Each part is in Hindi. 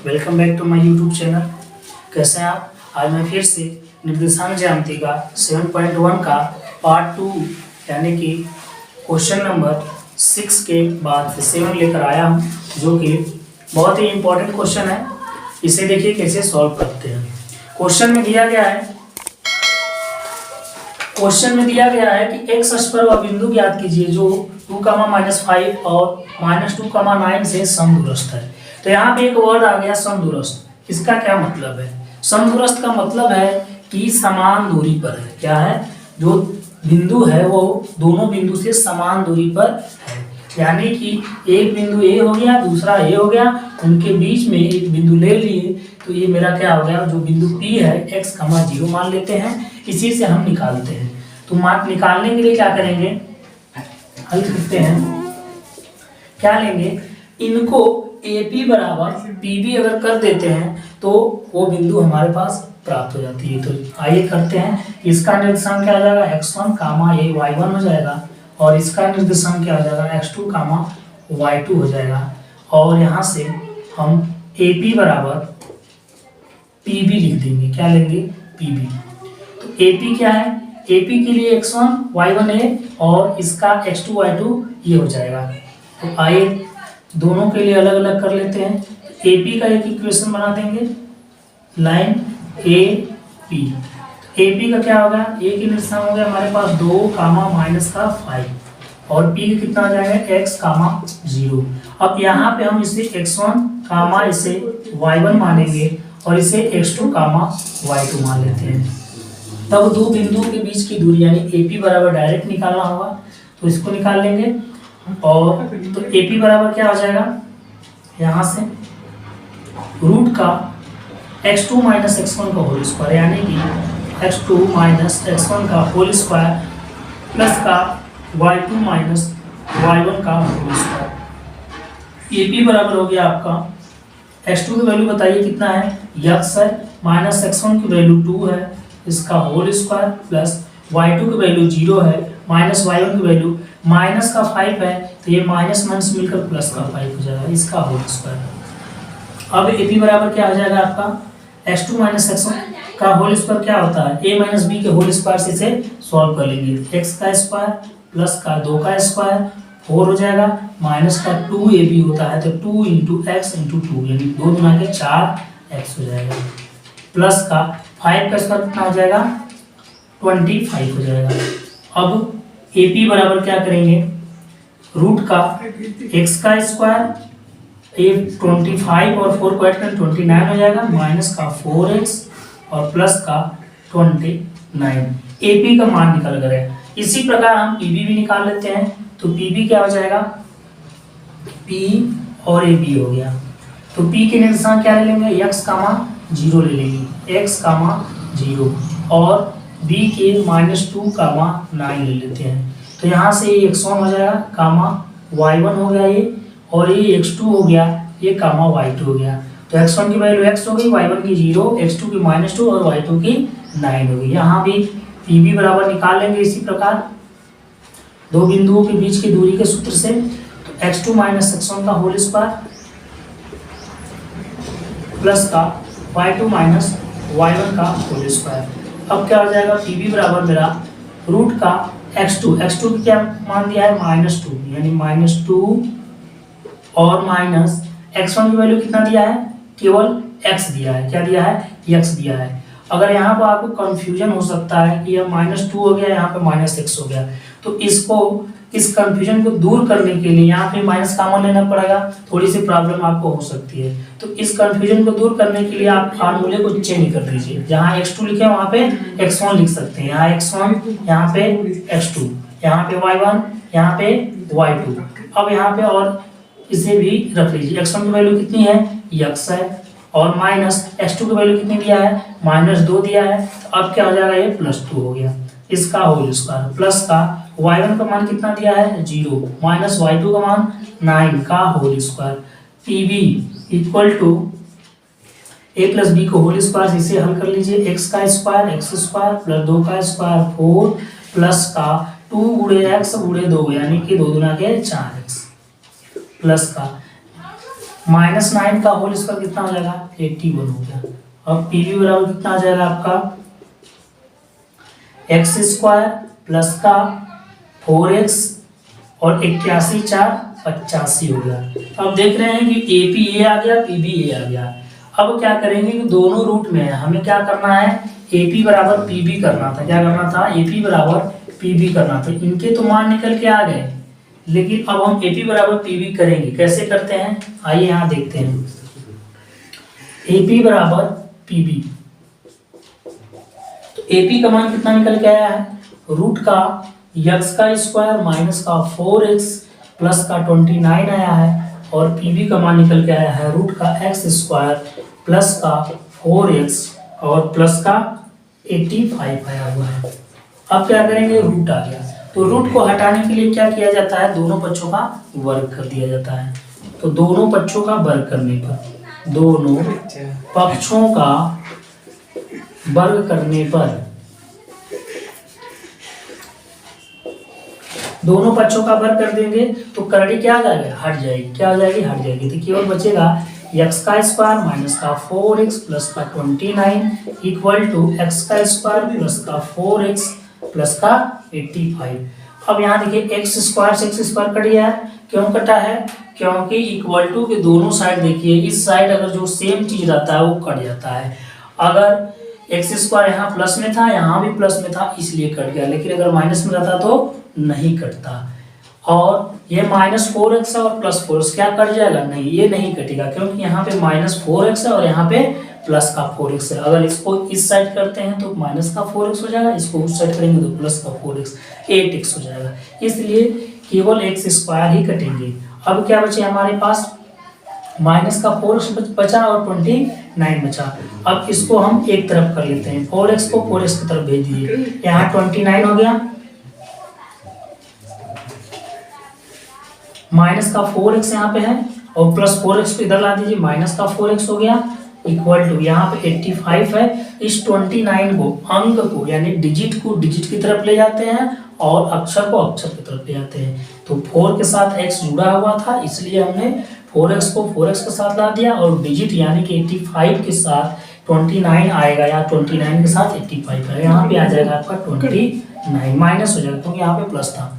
Welcome back to my YouTube channel. कैसे हैं आप? आज मैं फिर से निर्देशांक ज्यामिति का 7.1 का पार्ट 2 यानी कि क्वेश्चन नंबर 6 के बाद से 7 लेकर आया हूं, जो कि बहुत ही इम्पोर्टेंट क्वेश्चन है। इसे देखिए कैसे सॉल्व करते हैं। क्वेश्चन में दिया गया है कि एक्स अक्ष पर वह बिंदु ज्ञात कीजिए जो 2, -5 और -2, 9 से समदूरस्थ है। तो यहाँ पे एक वर्ड आ गया समदूरस्थ। इसका क्या मतलब है? समदूरस्थ का मतलब है कि समान दूरी पर है। क्या है? जो बिंदु है वो दोनों बिंदु से समान दूरी पर है। यानी कि एक बिंदु ए हो गया, दूसरा ए हो गया, उनके बीच में एक बिंदु ले लिए तो ये मेरा क्या हो गया? जो बिंदु P है x, 0 मान लेते हैं। इसी से हम निकालते हैं। तो मान निकालने के लिए क्या करेंगे? हल करते हैं। क्या लेंगे? इनको AP बराबर PB अगर कर देते हैं तो वो बिंदु हमारे पास प्राप्त हो जाती है। तो आइए करते हैं। इसका निर्देशांक क्या आ जाएगा? x1, a y1 हो जाएगा और इसका निर्देशांक क्या आ जाएगा? x2, y2 हो जाएगा। और यहाँ से हम AP बराबर PB लिख देंगे। क्या लेंगे? PB। तो AP क्या है? AP के लिए x1 y1 है और इसका x2 y2 ये हो जाएगा। तो आइए दोनों के लिए अलग अलग कर लेते हैं। AP का एक इक्वेशन बना देंगे, लाइन AP। AP का क्या होगा? A की निर्देशांक हो गया हमारे पास 2, -5 और P का कितना आ जाएगा? x, 0। अब यहाँ पे हम इसे x1, इसे y1 मानेंगे और इसे x2, y2 मान लेते हैं। तब दो बिंदुओं के बीच की दूरी यानी AP बराबर डायरेक्ट निकालना होगा, तो इसको निकाल लेंगे। और तो AP बराबर क्या हो जाएगा? यहाँ से रूट का x2 - x1 का होल स्क्वायर यानी कि x2 - x1 का होल स्क्वायर प्लस का y2 - y1 का होल स्क्वायर। AP बराबर हो गया आपका x2 की वैल्यू बताइए कितना है? x है, -x1 की वैल्यू 2 है, इसका होल स्क्वायर प्लस y2 की वैल्यू 0 है, -y1 की वैल्यू -5 है, तो ये माइनस मिलकर प्लस का 5 हो जाएगा, इसका होल स्क्वायर। अब AP बराबर क्या हो जाएगा आपका? x2 - x1 का होल स्क्वायर क्या होता है? a - b के होल स्क्वायर से इसे सॉल्व कर लेंगे। x का स्क्वायर प्लस का 2 का स्क्वायर 4 हो जाएगा, माइनस का 2ab होता है तो 2 × x × 2 यानी 2 गुना के 4x हो जाएगा, प्लस का 5 का स्क्वायर कितना हो जाएगा? 25 हो जाएगा। अब AP बराबर क्या करेंगे? रूट का x का स्क्वायर 25 और 4 को ऐड करें 29 हो जाएगा, माइनस का 4x और प्लस का 29। AP का मान निकल गया। इसी प्रकार हम PB भी निकाल लेते हैं। तो PB क्या हो जाएगा? P और AB हो गया। तो P के निर्देशांक क्या ले लेंगे? x, 0 ले लेंगे, x, 0 और B के -2, 9 ले लेते हैं। तो यहाँ से ये x1 हो जाएगा, y1 हो गया ये, और ये x2 हो गया, ये y2 हो गया। तो x1 की वैल्यू x हो गई, y1 की 0, x2 की -2 और y2 की 9 हो गई। यहाँ भी PB बराबर निकाल लेंगे इसी प्रकार दो बिंदुओं के बीच की दूरी के सूत्र से। तो x2 - x1 का होल स्क्वायर प्लस का y2 - y1 का होल स्क्वायर। अब क्या हो जाएगा? PB बराबर मेरा रूट का x2 की क्या मान दिया है? -2 यानी -2 और माइनस x1 की वैल्यू कितना दिया है? केवल x दिया है। क्या दिया है? x दिया है। अगर यहाँ पर आपको कंफ्यूजन हो सकता है कि यह -2 हो गया, यहाँ पे -x हो गया, तो इस कंफ्यूजन को दूर करने के लिए यहाँ पे माइनस कॉमन लेना पड़ेगा, थोड़ी सी प्रॉब्लम आपको हो सकती है। तो इस कंफ्यूजन को दूर करने के लिए आप फार्मूले को चेंज कर दीजिए। जहाँ x2 लिखे वहाँ पे x1 लिख सकते हैं। यहाँ x1, यहाँ पे x2, यहाँ पे y1, यहाँ पे y2। अब यहाँ पे और इसे भी रख लीजिए। x1 की वैल्यू कितनी है? x है, और माइनस x2 की वैल्यू कितनी दिया है? -2 दिया है। तो अब क्या हो जाएगा? ये +2 हो गया, इसका होल स्क्वायर प्लस का y1 का मान कितना दिया है? 0, माइनस y2 का मान 9 का whole square. PB equal to a + b को होल स्क्वायर, इसे हल कर लीजिए। x का स्क्वायर x² प्लस 2 का स्क्वायर 4 प्लस का 2 × x × 2 यानी कि 2 × 4x प्लस का -9 का होल स्क्वायर कितना हो जाएगा 81 हो गया। अब पी बी बराबर कितना आ जाएगा आपका एक्स स्क्वायर प्लस का 4x और 81 4 85 हो गया। अब देख रहे हैं कि ए पी ए आ गया, पी बी ए आ गया। अब क्या करेंगे कि दोनों रूट में है, हमें क्या करना है ए पी बराबर पी बी करना था। क्या करना था ए पी बराबर पी बी करना था। इनके तो मान निकल के आ गए, लेकिन अब हम ए पी बराबर पी बी करेंगे। कैसे करते हैं आइए यहाँ देखते हैं। ए पी बराबर पी बी, तो ए पी का मान कितना निकल के आया है रूट का एक्स का स्क्वायर माइनस का 4x प्लस का 29 आया है, और पी बी का मान निकल के आया है रूट का एक्स स्क्वायर प्लस का 4x और प्लस का 85 आया हुआ है। अब क्या करेंगे रूट आ गया, तो रूट को हटाने के लिए क्या किया जाता है दोनों पक्षों का वर्ग कर दिया जाता है। तो दोनों पक्षों का वर्ग करने पर, दोनों पक्षों का वर्ग करने पर, दोनों पक्षों का वर्ग कर देंगे तो करड़ी क्या आ जाएगा हट जाएगी। क्या हो जाएगी हट जाएगी। तो केवल बचेगा एक्स का स्क्वायर माइनस का 4x प्लस का 29 इक्वल टू एक्स का स्क्वायर प्लस का 4x प्लस का 85। अब यहाँ देखिए एक्स स्क्वायर से एक्स स्क्वायर कट गया है। क्यों कटा है क्योंकि इक्वल टू के दोनों साइड देखिए, इस साइड अगर जो सेम चीज रहता है वो कट जाता है। अगर एक्स स्क्वायर यहाँ प्लस में था यहाँ भी प्लस में था इसलिए कट गया, लेकिन अगर माइनस में रहता तो नहीं कटता। और ये -4x है और +4x क्या कट जाएगा नहीं, ये नहीं कटेगा क्योंकि यहाँ पे -4x है और यहाँ पे प्लस का 4x है। अगर इसको इस साइड करते हैं तो माइनस का 4x हो जाएगा, इसको उस साइड करेंगे तो प्लस का 4x 8x हो जाएगा। इसलिए केवल एक्स स्क्वायर ही कटेंगे। अब क्या बचे हमारे पास माइनस का 4x बचा और 29 बचा। अब इसको हम एक तरफ कर लेते हैं, 4x को 4x की तरफ भेज दीजिए। यहाँ 29 हो गया माइनस का 4x यहाँ पे है और प्लस 4x को इधर ला दीजिए, माइनस का 4x हो गया इक्वल टू यहाँ पे 85 है। इस 29 को अंक को यानी डिजिट को डिजिट की तरफ ले जाते हैं और अक्षर को अक्षर की तरफ ले जाते हैं। तो 4 के साथ x जुड़ा हुआ था इसलिए हमने 4x को 4x के साथ ला दिया और डिजिट यानी कि 85 के साथ 29 आएगा या 29 के साथ 85 आएगा। यहाँ पे आ जाएगा आपका 29 माइनस हो जाएगा क्योंकि यहाँ पे प्लस था।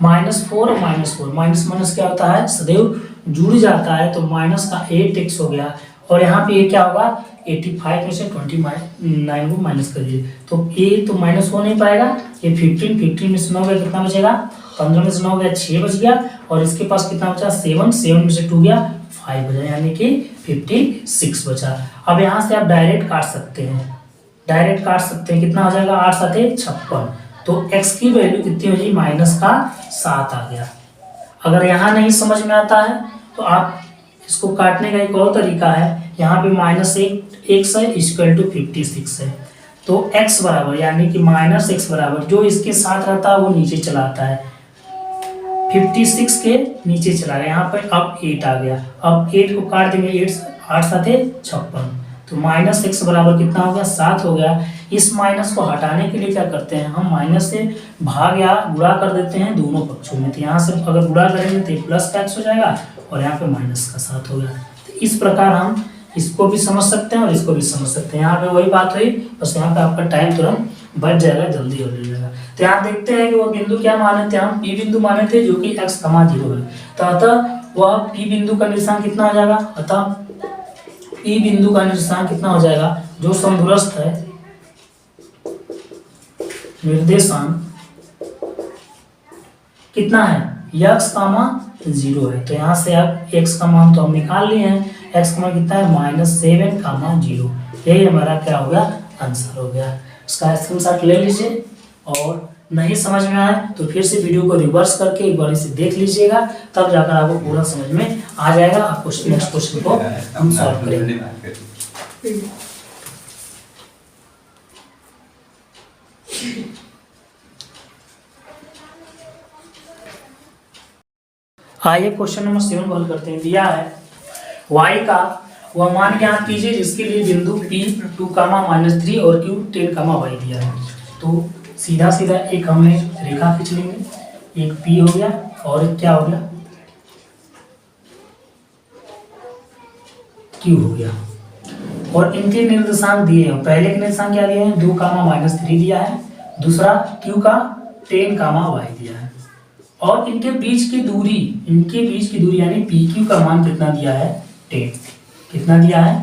-4 और -4 माइनस माइनस क्या होता है सदैव जुड़ जाता है, तो माइनस का 8x हो गया और यहाँ पे ये क्या होगा 85 में से 29 को माइनस कर दीजिए तो ये तो माइनस हो नहीं पाएगा। ये 15 में से 9 गया कितना बचेगा 15 में से 9 गया 6 बच गया और इसके पास कितना बचा 7 में से 2 गया 5 बचा यानी कि 56 बचा। अब यहाँ से आप डायरेक्ट काट सकते हैं, कितना हो जाएगा 8 7 56। तो x की वैल्यू कितनी हो जाएगी -7 आ गया। अगर यहाँ नहीं समझ में आता है तो आप इसको काटने का एक और तरीका है, यहाँ पे -1 है इक्वल टू 56 है तो x बराबर यानी कि -x बराबर जो इसके साथ रहता है वो नीचे चला आता है, 56 के नीचे चला गया। यहाँ पर अब 8 आ गया, अब 8 को काट देंगे 8 7 56 तो -x बराबर कितना हो गया 7 हो गया। इस माइनस को हटाने के लिए क्या करते हैं हम माइनस से भाग या गुणा कर देते हैं दोनों पक्षों में। तो यहाँ से अगर गुणा करेंगे तो प्लस का x हो जाएगा और यहाँ पे माइनस का 7 हो गया। तो इस प्रकार हम इसको भी समझ सकते हैं और इसको भी समझ सकते हैं। यहाँ पे वही बात हुई, बस यहाँ पे आपका टाइम तुरंत बच जाएगा, जल्दी हो जाएगा। तो यहाँ देखते हैं कि वो बिंदु क्या माने थे, हम P बिंदु माने थे जो कि x, 0 है। तो अतः वह P बिंदु का निर्देशांक कितना हो जाएगा, अतः P बिंदु का निर्देशांक कितना हो जाएगा जो समदूरस्थ है, निर्देशांक कितना है x, 0 है। तो यहाँ से आप x का मान तो हम निकाल लिए हैं, x का मान कितना है -7, 0। यही हमारा क्या हो गया आंसर हो गया। इसका स्क्रीनशॉट ले लीजिए और नहीं समझ में आए तो फिर से वीडियो को रिवर्स करके एक बार इसे देख लीजिएगा, तब जाकर आपको पूरा समझ में आ जाएगा। आप नेक्स्ट क्वेश्चन को हम सॉल्व करेंगे। आइए क्वेश्चन नंबर 7 को हल करते हैं। दिया है y का वह मान ज्ञात कीजिए जिसके लिए बिंदु P 2, -3 और Q 10, y दिया है। तो सीधा सीधा एक हमने रेखा खींच लेंगे, एक P हो गया और एक क्या हो गया क्यू हो गया। और इनके निर्देशांक दिए हैं, पहले के निर्देशांक क्या दिए हैं, 2 कामा -3 दिया है, दूसरा क्यू का 10 कामा y दिया है, और इनके बीच की दूरी यानी पी क्यू का मान कितना दिया है, 10। कितना दिया है,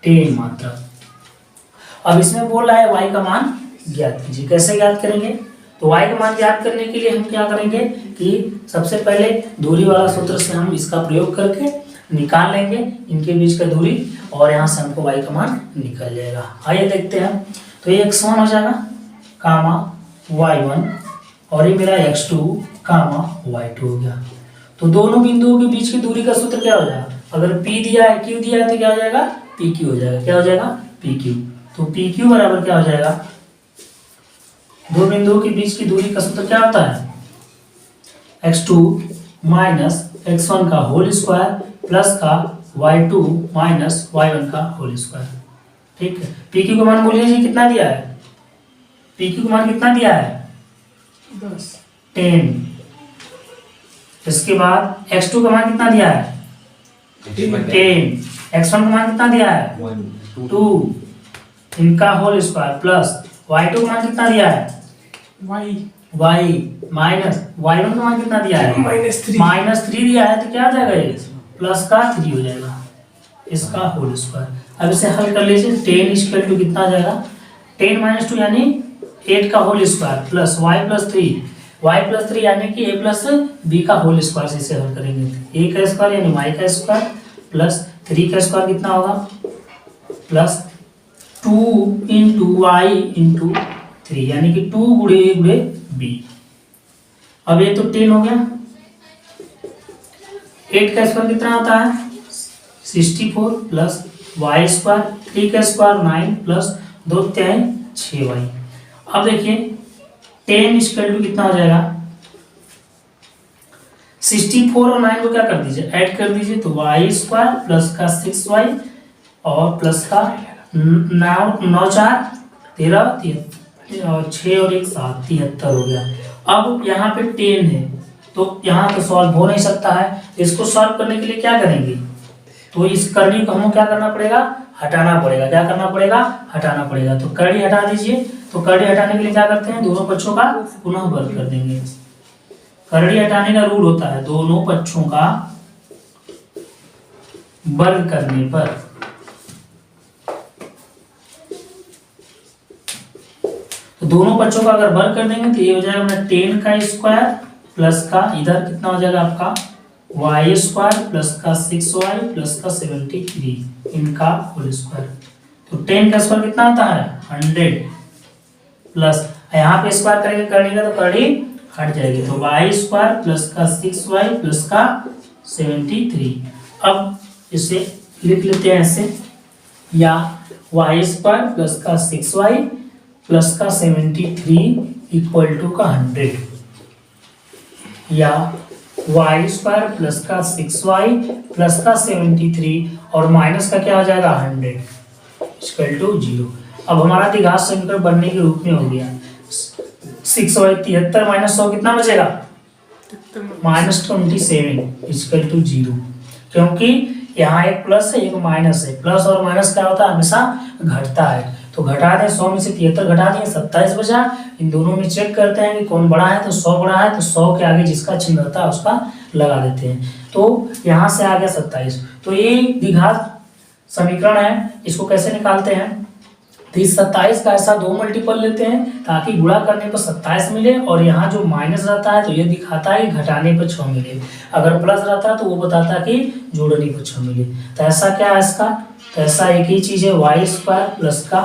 10 मात्रा। अब इसमें बोल रहा है y का मान ज्ञात कीजिए। कैसे ज्ञात करेंगे, तो y का मान ज्ञात करने के लिए हम क्या करेंगे कि सबसे पहले दूरी वाला सूत्र से हम इसका प्रयोग करके निकाल लेंगे इनके बीच का दूरी, और यहाँ से हमको y का मान निकल जाएगा। आइए देखते हैं। तो ये x1 हो जाएगा कामा y1, और ये मेरा x2 कामा y2 हो गया। तो दोनों बिंदुओं के बीच की दूरी का सूत्र क्या हो जाएगा, अगर p दिया है q दिया है तो क्या हो जाएगा, pq हो जाएगा। क्या हो जाएगा, pq। तो pq बराबर क्या हो जाएगा, दो बिंदुओं के बीच की दूरी का सूत्र क्या होता है, x2 माइनस x1 का होल स्क्वायर प्लस का y2 माइनस y1 का होल स्क्वायर। ठीक है, pq का मान बोलिए जी कितना दिया है, pq का मान कितना दिया है, 10। इसके बाद x2 का मान कितना दिया है, 10। x1 का मान कितना दिया है, 2 इनका होल स्क्वायर प्लस y2 का मान कितना दिया है, y माइनस y1 का मान कितना दिया है, -3 दिया है। तो क्या आ जाएगा, ये प्लस का 3 हो जाएगा, इसका होल स्क्वायर। अब इसे हल कर लीजिए, 10 इक्वल टू कितना आ जाएगा, 10 - 2 यानी 8 का whole square plus y plus 3 यानी कि a प्लस b का होल स्क्वायर से इसे हल करेंगे। a का स्क्वायर यानी y का स्क्वायर प्लस 3 का स्क्वायर कितना होगा, प्लस 2 इंटू y इंटू 3 यानी कि 2 गुणे a गुणे b। अब ये तो 10 हो गया, 8 का स्क्वायर कितना होता है, 64 प्लस y स्क्वायर, 3 का स्क्वायर 9 प्लस 2 3 6y। अब देखिए 10 इक्वल टू कितना हो जाएगा, 64 और 9 को क्या कर दीजिए, ऐड कर दीजिए, तो y स्क्वायर प्लस का 6y और प्लस का 9 4 13 और 6 और 1 7 73 हो गया। अब यहाँ पे 10 है तो यहाँ तो सॉल्व हो नहीं सकता है, इसको सॉल्व करने के लिए क्या करेंगे, तो इस करनी को हमको क्या करना पड़ेगा, हटाना पड़ेगा। क्या करना पड़ेगा, हटाना पड़ेगा। तो करनी हटा दीजिए। तो करनी हटाने के लिए क्या करते हैं, दोनों पक्षों का पुनः वर्ग कर देंगे। करनी हटाने का रूल होता है दोनों पक्षों का वर्ग करने पर, तो दोनों पक्षों का अगर वर्ग कर देंगे तो ये हो जाएगा अपना 10 का स्क्वायर प्लस का इधर कितना हो जाएगा आपका y स्क्वायर प्लस का 6y प्लस का 73 इनका होल स्क्वायर। तो 10 का स्क्वायर कितना आता है 100 प्लस यहाँ पे स्क्वायर करेंगे करने का तो करनी हट जाएगी, तो y स्क्वायर प्लस का 6y प्लस का 73। अब इसे लिख लेते हैं ऐसे, या y स्क्वायर प्लस का 6y प्लस का 73 इक्वल टू का 100, या y स्क्वायर प्लस का 6y प्लस का 73 और माइनस का क्या हो जाएगा 100 इक्वल टू 0। अब हमारा द्विघात समीकरण बनने के रूप में हो गया 6y 73 माइनस 100 कितना बचेगा -27 इक्वल टू 0, क्योंकि यहाँ एक प्लस है एक माइनस है। प्लस और माइनस क्या होता है हमेशा घटता है। तो घटा दें 100 में से 73 घटा दें 27 बचा। इन दोनों में चेक करते हैं कि कौन बड़ा है, तो 100 बड़ा है तो 100 के आगे जिसका चिन्ह रहता है उसका लगा देते हैं। तो यहाँ से आ गया 27। तो ये द्विघात समीकरण है, इसको कैसे निकालते हैं, तो इस 27 का ऐसा 2 मल्टीपल लेते हैं ताकि गुणा करने पर 27 मिले, और यहाँ जो माइनस रहता है तो ये दिखाता है घटाने पर 6 मिले, अगर प्लस रहता है तो वो बताता है कि जोड़ने पर 6 मिले। तो ऐसा क्या है इसका, तो ऐसा एक ही चीज़ है y स्क्वायर प्लस का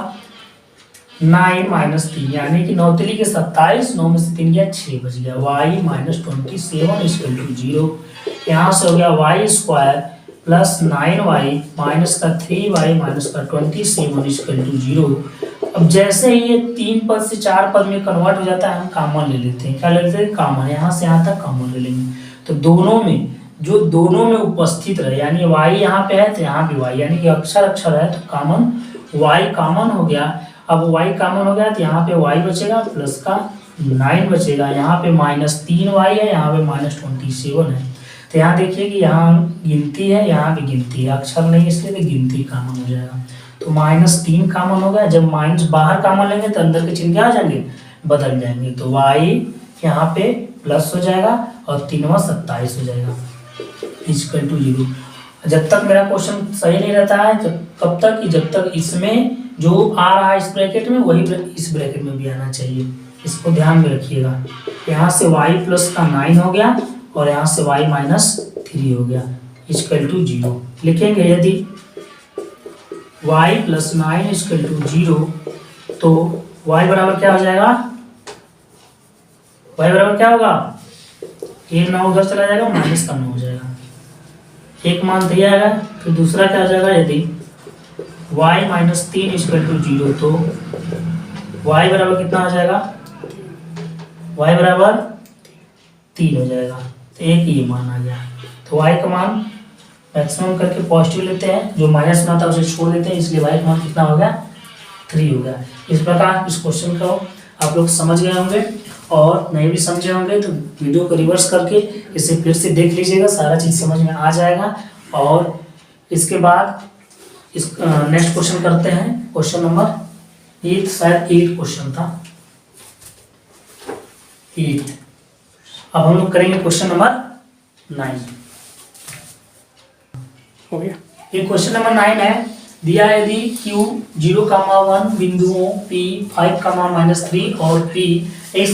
9 माइनस 3 यानी कि 9 3 के 27, 9 में से 3 गया 6 बच गया, y माइनस 27 इक्वल टू 0। यहाँ से हो गया y square plus 9y minus का 3y माइनस का 27 इक्वल टू 0। अब जैसे ही ये 3 पद से 4 पद में कन्वर्ट हो जाता है हम कॉमन ले लेते हैं। क्या ले लेते हैं, कॉमन, यहाँ से यहाँ तक कॉमन ले लेंगे। तो दोनों में जो दोनों में उपस्थित रहे, यानी y यहाँ पे है तो यहाँ भी y, यानी कि अक्षर अक्षर है तो कॉमन y कॉमन हो गया। अब y कॉमन हो गया तो यहाँ पे y बचेगा प्लस का 9 बचेगा, यहाँ पे -3y है, यहाँ पे -27 है। तो यहाँ देखिए कि यहाँ गिनती है, यहाँ भी गिनती है, अक्षर नहीं इसलिए तो गिनती कॉमन हो जाएगा। तो -3 कॉमन हो गया। जब माइनस बाहर कॉमन लेंगे तो अंदर के चिन्ह क्या आ जाएंगे, बदल जाएंगे। तो y यहाँ पे प्लस हो जाएगा और 3 × 27 हो जाएगा इक्वल टू 0। जब तक मेरा क्वेश्चन सही नहीं रहता है, कब तक कि जब तक इसमें जो आ रहा है इस ब्रैकेट में वही इस ब्रैकेट में भी आना चाहिए। इसको ध्यान में रखिएगा। यहाँ से y प्लस का 9 हो गया और यहाँ से y -3 हो गया इक्वल टू 0। लिखेंगे यदि y प्लस 9 इक्वल टू 0 तो y बराबर क्या हो जाएगा, y बराबर क्या होगा, ये 9 उधर चला जाएगा, माइनस का 9 हो जाएगा, एक मान दिया आएगा। फिर दूसरा क्या हो जाएगा, यदि y -3 इक्वल टू 0 तो y बराबर कितना हो जाएगा, y बराबर 3 हो जाएगा। तो एक ये मान आ गया। तो y का मान मैक्सिमम करके पॉजिटिव लेते हैं, जो माइनस में आता है उसे छोड़ देते हैं, इसलिए y का मान कितना हो गया, 3 हो गया। इस प्रकार इस क्वेश्चन को आप लोग समझ गए होंगे, और नहीं भी समझे होंगे तो वीडियो को रिवर्स करके इसे फिर से देख लीजिएगा, सारा चीज़ समझ में आ जाएगा। और इसके बाद इस नेक्स्ट क्वेश्चन करते हैं, क्वेश्चन नंबर 8, शायद 8 क्वेश्चन था, 8। अब हम लोग करेंगे क्वेश्चन नंबर 9। हो गया। ये क्वेश्चन नंबर 9 है। दिया यदि Q 0,1 बिंदुओं P 5,-3 और P x,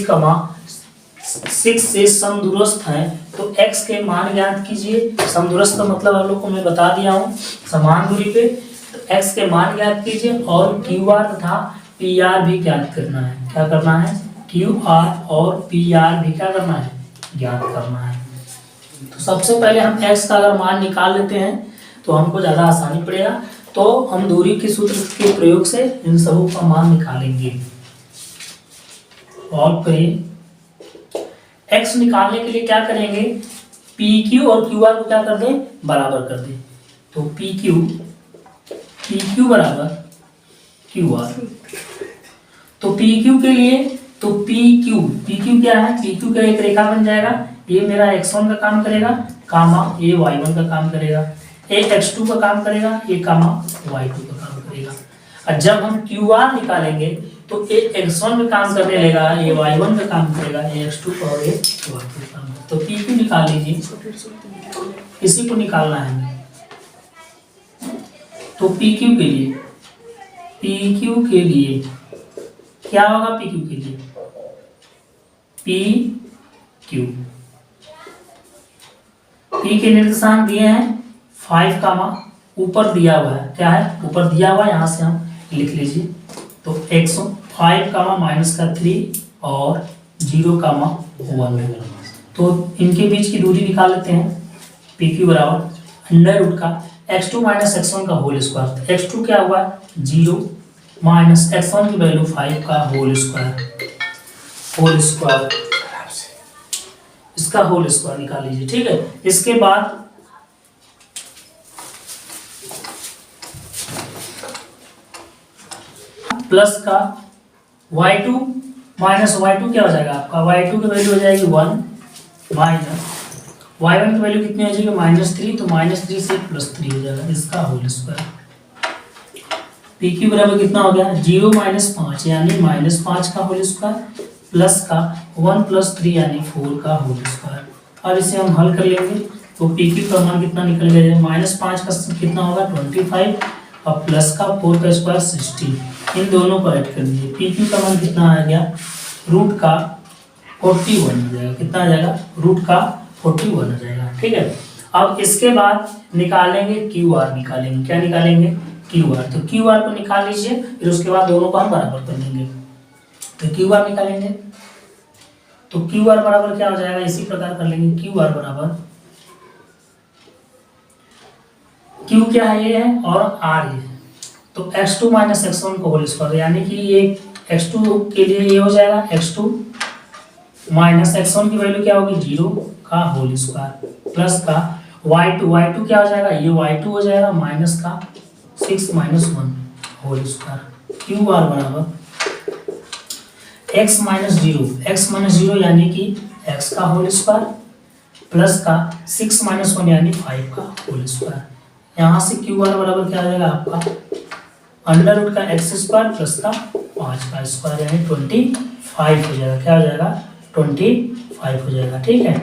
6 से समदूरस्थ हैं तो x के मान ज्ञात कीजिए। समदूरस्थ का मतलब आप लोग को मैं बता दिया हूँ, समान दूरी पे। तो x के मान ज्ञात कीजिए और QR तथा PR भी ज्ञात करना है। क्या करना है, QR और PR भी क्या करना है, ज्ञात करना है। तो सबसे पहले हम x का अगर मान निकाल लेते हैं तो हमको ज़्यादा आसानी पड़ेगा। तो हम दूरी के सूत्र के प्रयोग से इन सबों का मान निकालेंगे। और करिए x निकालने के लिए क्या करेंगे, PQ और QR को क्या कर दें, बराबर कर दें। तो PQ बराबर QR। तो PQ के लिए तो PQ क्या है, PQ का एक रेखा बन जाएगा। ये मेरा x1 का काम करेगा, कामा ये y1 का काम करेगा, ये x2 का काम करेगा, ये कामा y2 का काम करेगा। और जब हम QR निकालेंगे तो ये x1 में काम करने लेगा, ये y1 का काम करेगा, ये x2 का और ये y2 का काम। तो PQ निकाल लीजिए, इसी को निकालना है। तो PQ के लिए क्या होगा, PQ के लिए PQ, P के निर्देशांक दिए हैं 5, ऊपर दिया हुआ है, क्या है, ऊपर दिया हुआ है, यहाँ से हम लिख लीजिए। तो x 5, -3 और 0, 1। तो इनके बीच की दूरी निकाल लेते हैं। PQ बराबर अंडर रूट का x2 - x1 का होल स्क्वायर। x2 क्या हुआ, 0 - x1 की वैल्यू 5 का होल स्क्वायर, इसका होल स्क्वायर निकाल लीजिए। ठीक है, इसके बाद प्लस का y2 -y2 क्या हो जाएगा आपका, y2 की वैल्यू हो जाएगी 1 माइनस y1 की वैल्यू कितनी हो जाएगी, -3। तो -3 से +3 हो जाएगा, इसका होल स्क्वायर। PQ बराबर कितना हो गया, 0 - 5 यानी -5 का होल स्क्वायर प्लस का 1 + 3 यानी 4 का होल स्क्वायर। अब इसे हम हल कर लेंगे तो PQ का मान कितना निकल गया, -5 का कितना होगा 25 और प्लस का 4 का स्क्वायर 60। इन दोनों को ऐड कर दीजिए। PQ का मान कितना आ गया, रूट का 41 हो जाएगा। कितना आ जाएगा, रूट का 41 हो जाएगा। ठीक है, अब इसके बाद निकालेंगे QR, निकालेंगे क्या, निकालेंगे QR। तो QR को निकाल लीजिए, फिर उसके बाद दोनों को हम बराबर कर देंगे। तो QR निकालेंगे तो QR बराबर क्या हो जाएगा, इसी प्रकार कर लेंगे। QR बराबर Q क्या है, ये है, और R ये है। तो x2 - x1 को होल स्क्वायर, यानी कि ये x2 के लिए ये हो जाएगा, x2 - x1 की वैल्यू क्या होगी, 0 का होल स्क्वायर प्लस का y2 क्या हो जाएगा, ये y2 हो जाएगा, माइनस का 6 - 1 होल स्क्वायर। QR बराबर x - 0 यानी कि x का होल स्क्वायर प्लस का 6 माइनस 1 यानी 5 का होल स्क्वायर। यहाँ से क्यू आर बराबर क्या आ जाएगा आपका अंडर रूट का एक्स स्क्वायर प्लस का 5 का स्क्वायर यानी 25 हो जाएगा। क्या हो जाएगा 25 हो जाएगा। ठीक है,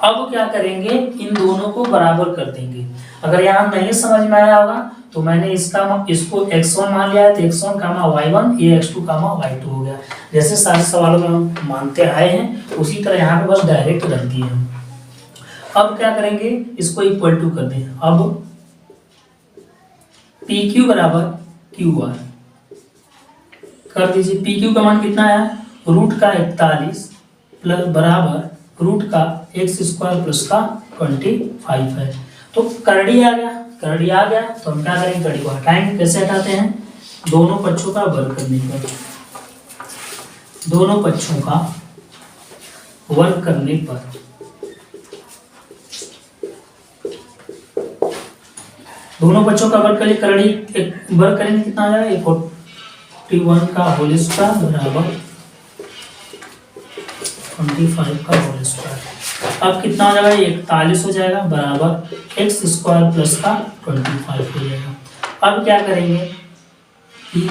अब क्या करेंगे इन दोनों को बराबर कर देंगे। अगर यहाँ नहीं समझ में आया होगा तो मैंने इसको x1 मान लिया है तो x1 कामा y1 ये x2 कामा y2 हो गया। जैसे सारे सवालों में हम मानते आए हैं उसी तरह यहाँ पे बस डायरेक्ट रख दिए हम। अब क्या करेंगे इसको इक्वल टू कर दें। अब PQ बराबर QR कर दीजिए। PQ का मान कितना है रूट का 41 प्लस बराबर रूट का एक्स स्क्वायर प्लस का 25 है। तो करड़ी आ गया, करड़ी आ गया तो हम क्या करेंगे करड़ी को हटाएंगे। कैसे हटाते हैं दोनों पक्षों का वर्ग करने पर, दोनों पक्षों का वर्ग करने पर दोनों बच्चों का वर्ग करिए करड़ी एक वर्ग करेंगे कितना आ जाएगा 41 का होल स्क्वायर बराबर 25 का होल स्क्वायर। अब कितना हो जाएगा 41 हो जाएगा बराबर एक्स स्क्वायर प्लस का 25 हो जाएगा। अब क्या करेंगे कि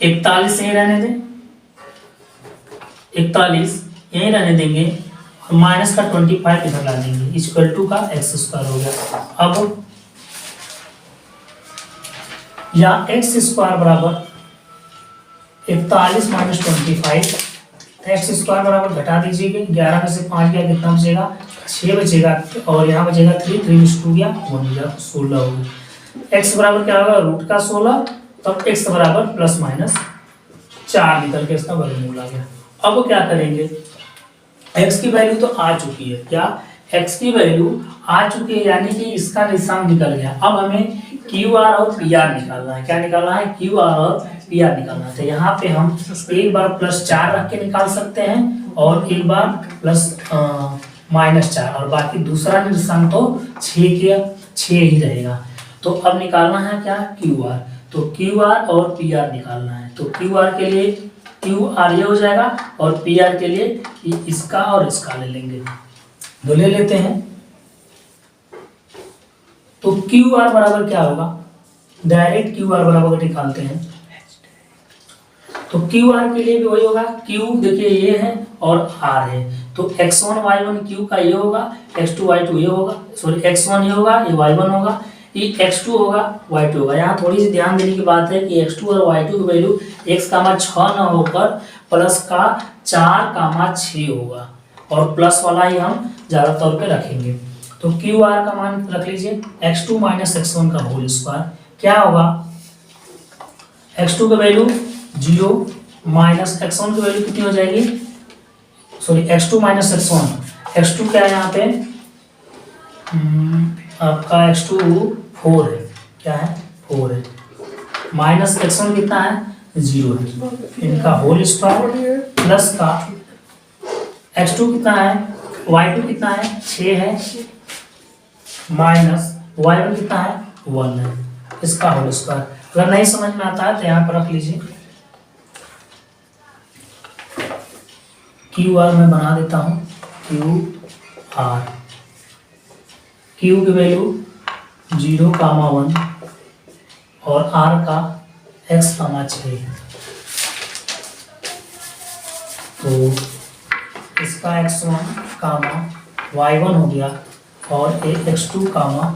41 यहीं रहने दें, 41 यहीं रहने देंगे और माइनस का 25 इधर ला देंगे इक्वल टू का एक्स स्क्वायर हो गया। अब या एक्स स्क्वायर बराबर 41 माइनस 25 एक्स स्क्वायर बराबर घटा दीजिएगा 11 में से 5 गया कितना बचेगा 6 बचेगा और यहाँ बचेगा 3 2 गया 1 गया 16 हो गया। एक्स बराबर क्या होगा रूट का 16 तब एक्स बराबर प्लस माइनस 4 निकल के इसका वर्गमूल आ गया। अब क्या करेंगे एक्स की वैल्यू तो आ चुकी है, क्या एक्स की वैल्यू आ चुकी है यानी कि इसका निशान निकल गया। अब हमें क्यू आर और पी आर निकालना है। क्या निकालना है क्यू आर और पी आर निकालना है। तो यहाँ पे हम एक बार +4 रख के निकाल सकते हैं और एक बार -4 और बाकी दूसरा निशान तो 6 ही रहेगा। तो अब निकालना है क्या क्यू आर, तो क्यू आर और पी आर निकालना है। तो क्यू आर के लिए क्यू आर ये हो जाएगा और पी आर के लिए इसका और इसका ले लेंगे, तो ले लेते हैं। तो क्यू आर बराबर क्या होगा डायरेक्ट क्यू आर बराबर निकालते हैं। तो क्यू आर के लिए भी वही होगा, क्यू देखिए ये है और आर है तो x1 y1 क्यू का ये होगा, x2 y2 ये होगा, सॉरी x1 ये होगा ये y1 होगा, ये x2 होगा y2 होगा। यहाँ थोड़ी सी ध्यान देने की बात है कि x2 और y2 की वैल्यू x कामा 6 न होकर प्लस का 4 कामा 6 होगा और प्लस वाला ही हम ज़्यादा तौर पे रखेंगे। तो क्यू आर का मान रख लीजिए x2 माइनस x1 का होल स्क्वायर क्या होगा x2 की वैल्यू 0 माइनस x1 की वैल्यू कितनी हो जाएगी, सॉरी x2 माइनस x1 क्या है यहाँ पे आपका x2 4 है, क्या है 4 है, माइनस x1 कितना है 0 है इनका होल स्क्वायर प्लस का x2 कितना है y2 कितना है 6 है माइनस y1 कितना है 1 है इसका होल स्क्वायर। अगर नहीं समझ में आता है तो यहाँ पर रख लीजिए क्यू आर मैं बना देता हूँ क्यू आर, क्यू की वैल्यू 0 कामा 1 और आर का x कामा 6 तो इसका x1 कामा y1 हो गया और x2 कामा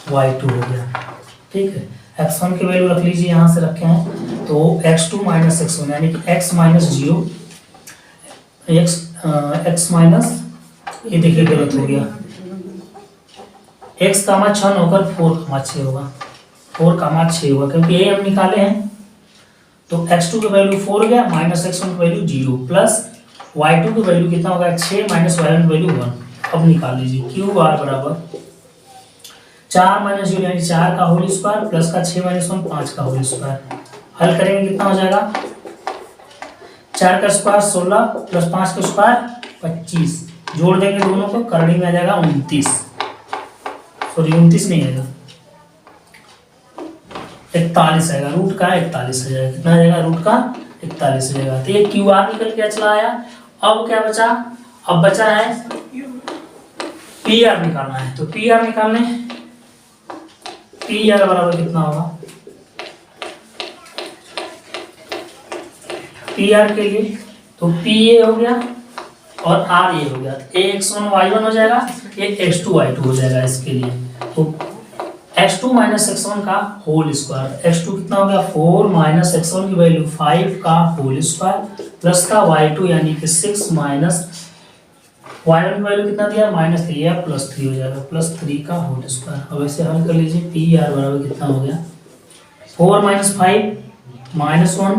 y2 हो गया। ठीक है x1 की वैल्यू रख लीजिए यहाँ से रखे हैं तो x2 माइनस x1 यानी कि x माइनस 0 x माइनस ये देखिए गलत हो गया x कामा 6 होकर 4 कामा 6 होगा, 4 कामा 6 होगा क्योंकि ये हम निकाले हैं। तो x2 की वैल्यू 4 हो गया माइनस x1 की वैल्यू 0 प्लस y2 की वैल्यू कितना होगा 6 माइनस y1 की वैल्यू 1। अब निकाल लीजिए क्यू आर बराबर 4 माइनस 0 यानी 4 का होल स्क्वायर प्लस का 6 माइनस 1 5 का होल स्क्वायर। हल करेंगे कितना हो जाएगा 4 का स्क्वायर 16 प्लस 5 का स्क्वायर 25 जोड़ देंगे दोनों को करनी में आ जाएगा 29, सॉरी 29 नहीं आएगा 41 आएगा, रूट का 41 आ जाएगा। कितना आ जाएगा रूट का 41 आ जाएगा। तो ये क्यू आर निकल के चला आया। अब क्या बचा, अब बचा है पी पी आर निकालना है, तो पी आर निकालने पी आर बराबर कितना होगा, पी आर के लिए तो पी ए हो गया और आर ए हो गया, तो ए x1 y1 हो जाएगा, ये x2 y2 हो जाएगा इसके लिए। तो x2 माइनस x1 का होल स्क्वायर, x2 कितना हो गया 4 माइनस x1 की वैल्यू 5 का होल स्क्वायर प्लस का y2 यानी कि 6 माइनस y1 की वैल्यू कितना दिया -3 या +3 हो जाएगा, +3 का होल स्क्वायर। अब ऐसे हल कर लीजिए, पी आर बराबर कितना हो गया 4 माइनस 5 माइनस 1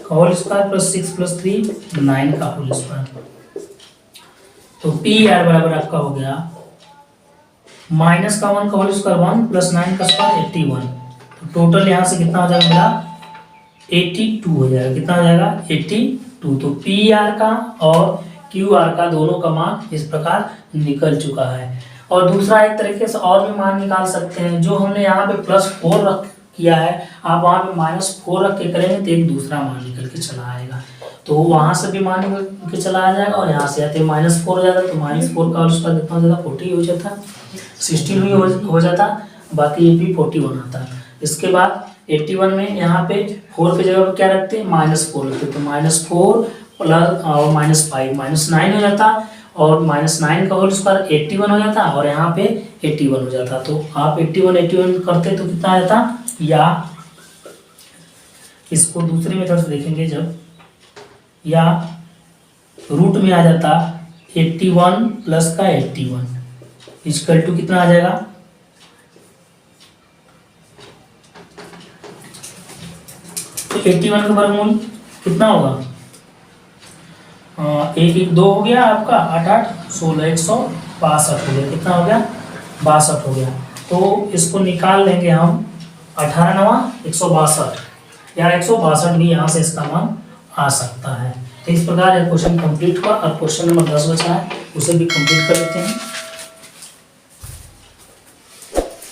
का होल स्क्वायर प्लस 6 प्लस 3 9 का होल स्क्वायर। तो पी आर बराबर आपका हो गया -1 का होल स्क्वायर 1 प्लस 9 का स्क्वायर 81। तो टोटल यहाँ से कितना हो जाएगा मेरा 82 हो जाएगा, कितना हो जाएगा 82। तो पी आर का और क्यू आर का दोनों का मान इस प्रकार निकल चुका है। और दूसरा एक तरीके से और भी मान निकाल सकते हैं, जो हमने यहाँ पे +4 रख किया है, आप वहाँ पे -4 रख के करेंगे तो एक दूसरा मान निकल के चला आएगा, तो वहाँ से भी मान निकल के चला आ जाएगा और यहाँ से आते -4 हो जाता, तो -4 का उसका कितना हो जाता 40 हो जाता, 16 भी हो जाता, बाकी ये भी 41 आता। इसके बाद 81 में यहाँ पे 4 की जगह पर क्या रखते हैं -4 रखते, तो -4 प्लस और -5 -9 हो जाता, और -9 का होल स्क्वायर 81 हो जाता, और यहाँ पे 81 हो जाता। तो आप 81 करते तो कितना आ जाता, या इसको दूसरे मेथड से देखेंगे जब, या रूट में आ जाता 81 प्लस का 81 इक्वल टू कितना आ जाएगा, तो 81 का वर्गमूल कितना होगा 1 1 2 हो गया आपका, 8 8 16 162 हो गया, कितना हो गया 62 हो गया। तो इसको निकाल लेंगे हम 18 9 162 या 162 भी यहाँ से इसका मान आ सकता है। तो इस प्रकार ये क्वेश्चन कंप्लीट हुआ, और क्वेश्चन नंबर 10 बचा है, उसे भी कंप्लीट कर लेते हैं।